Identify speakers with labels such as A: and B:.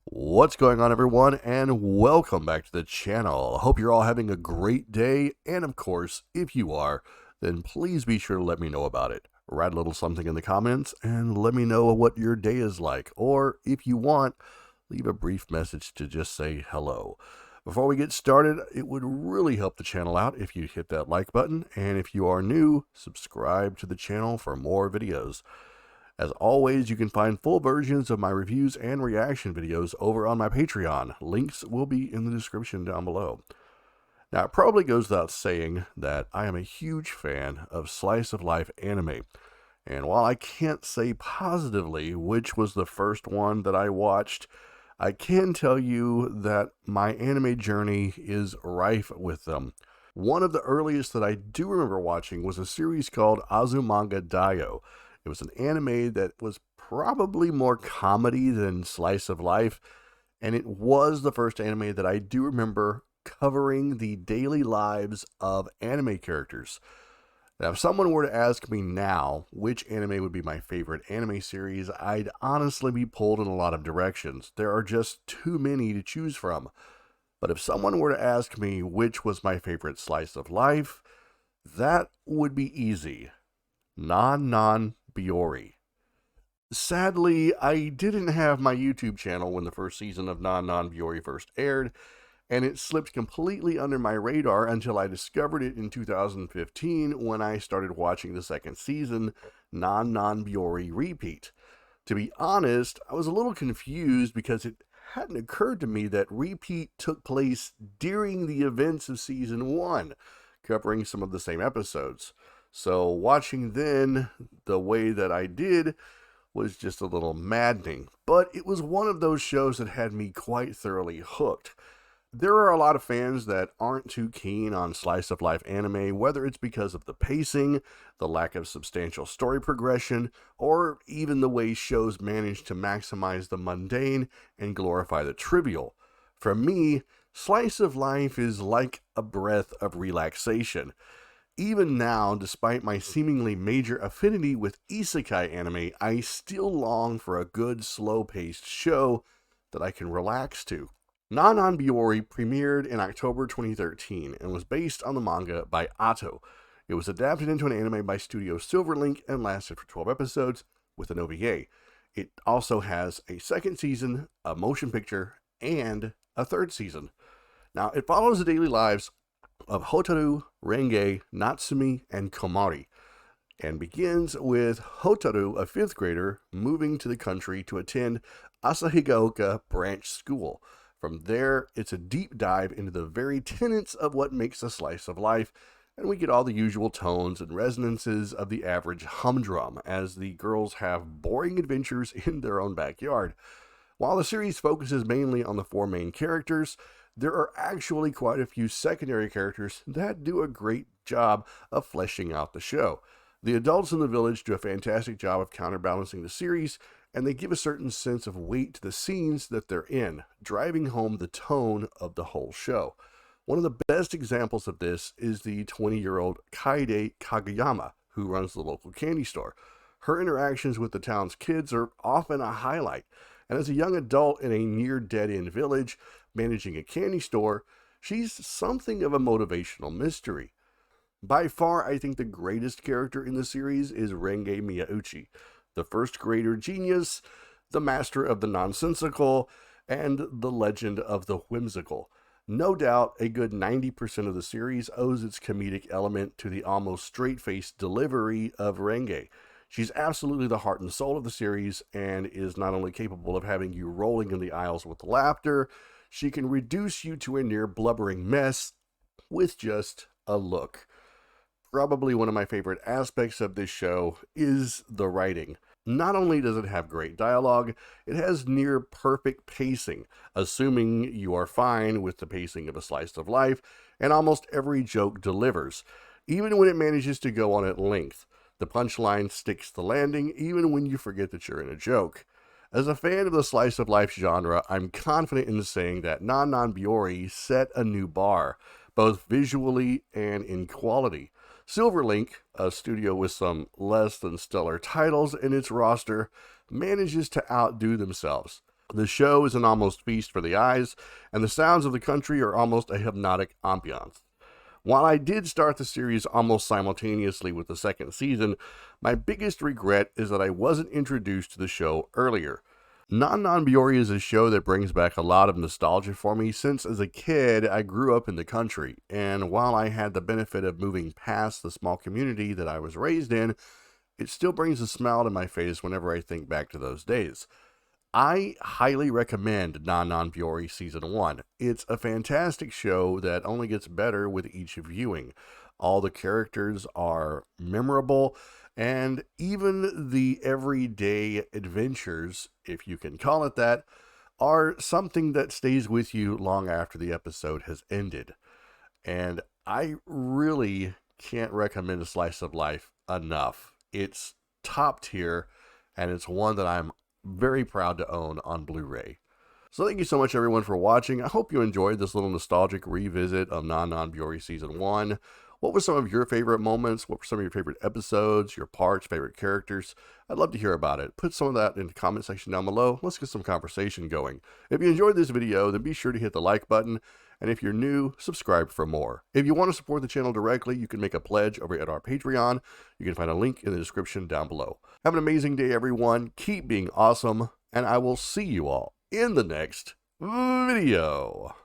A: What's going on, everyone, and welcome back to the channel. I hope you're all having a great day, and of course, if you are, then please be sure to let me know about it. Write a little something in the comments and let me know what your day is like, or if you want, leave a brief message to just say hello. Before we get started, it would really help the channel out if you hit that like button, and if you are new, subscribe to the channel for more videos. As always, you can find full versions of my reviews and reaction videos over on my Patreon. Links will be in the description down below. Now, it probably goes without saying that I am a huge fan of slice of life anime. And while I can't say positively which was the first one that I watched, I can tell you that my anime journey is rife with them. One of the earliest that I do remember watching was a series called Azumanga Daioh. It was an anime that was probably more comedy than slice of life, and it was the first anime that I do remember covering the daily lives of anime characters. Now, if someone were to ask me now which anime would be my favorite anime series, I'd honestly be pulled in a lot of directions. There are just too many to choose from. But if someone were to ask me which was my favorite slice of life, that would be easy. Non Biyori. Sadly, I didn't have my YouTube channel when the first season of Non Biyori first aired, and it slipped completely under my radar until I discovered it in 2015 when I started watching the second season, Non Biyori Repeat. To be honest, I was a little confused because it hadn't occurred to me that Repeat took place during the events of season 1, covering some of the same episodes. So watching then the way that I did was just a little maddening, but it was one of those shows that had me quite thoroughly hooked. There are a lot of fans that aren't too keen on slice of life anime, whether it's because of the pacing, the lack of substantial story progression, or even the way shows manage to maximize the mundane and glorify the trivial. For me, slice of life is like a breath of relaxation. Even now, despite my seemingly major affinity with isekai anime, I still long for a good, slow-paced show that I can relax to. Non Biyori premiered in October 2013 and was based on the manga by Atto. It was adapted into an anime by Studio Silverlink and lasted for 12 episodes with an OVA. It also has a second season, a motion picture, and a third season. Now, it follows the daily lives of Hotaru, Renge, Natsumi, and Komari, and begins with Hotaru, a 5th grader, moving to the country to attend Asahigaoka Branch School. From there, it's a deep dive into the very tenets of what makes a slice of life, and we get all the usual tones and resonances of the average humdrum, as the girls have boring adventures in their own backyard. While the series focuses mainly on the 4 main characters, there are actually quite a few secondary characters that do a great job of fleshing out the show. The adults in the village do a fantastic job of counterbalancing the series, and they give a certain sense of weight to the scenes that they're in, driving home the tone of the whole show. One of the best examples of this is the 20-year-old Kaede Kageyama, who runs the local candy store. Her interactions with the town's kids are often a highlight, and as a young adult in a near dead-end village, managing a candy store, she's something of a motivational mystery. By far, I think the greatest character in the series is Renge Miyauchi, the 1st grader genius, the master of the nonsensical, and the legend of the whimsical. No doubt, a good 90% of the series owes its comedic element to the almost straight-faced delivery of Renge. She's absolutely the heart and soul of the series, and is not only capable of having you rolling in the aisles with laughter, she can reduce you to a near blubbering mess with just a look. Probably one of my favorite aspects of this show is the writing. Not only does it have great dialogue, it has near perfect pacing, assuming you are fine with the pacing of a slice of life, and almost every joke delivers, even when it manages to go on at length. The punchline sticks the landing even when you forget that you're in a joke. As a fan of the slice of life genre, I'm confident in saying that Non Biyori set a new bar, both visually and in quality. Silverlink, a studio with some less than stellar titles in its roster, manages to outdo themselves. The show is an almost feast for the eyes, and the sounds of the country are almost a hypnotic ambiance. While I did start the series almost simultaneously with the second season, my biggest regret is that I wasn't introduced to the show earlier. Non Biyori is a show that brings back a lot of nostalgia for me since as a kid I grew up in the country, and while I had the benefit of moving past the small community that I was raised in, it still brings a smile to my face whenever I think back to those days. I highly recommend Non Biyori Season 1. It's a fantastic show that only gets better with each viewing. All the characters are memorable, and even the everyday adventures, if you can call it that, are something that stays with you long after the episode has ended. And I really can't recommend A Slice of Life enough. It's top tier, and it's one that I'm very proud to own on Blu-ray. So thank you so much everyone for watching. I hope you enjoyed this little nostalgic revisit of Non Biyori Season 1. What were some of your favorite moments? What were some of your favorite episodes, your parts, favorite characters? I'd love to hear about it. Put some of that in the comment section down below. Let's get some conversation going. If you enjoyed this video, then be sure to hit the like button. And if you're new, subscribe for more. If you want to support the channel directly, you can make a pledge over at our Patreon. You can find a link in the description down below. Have an amazing day, everyone. Keep being awesome, and I will see you all in the next video.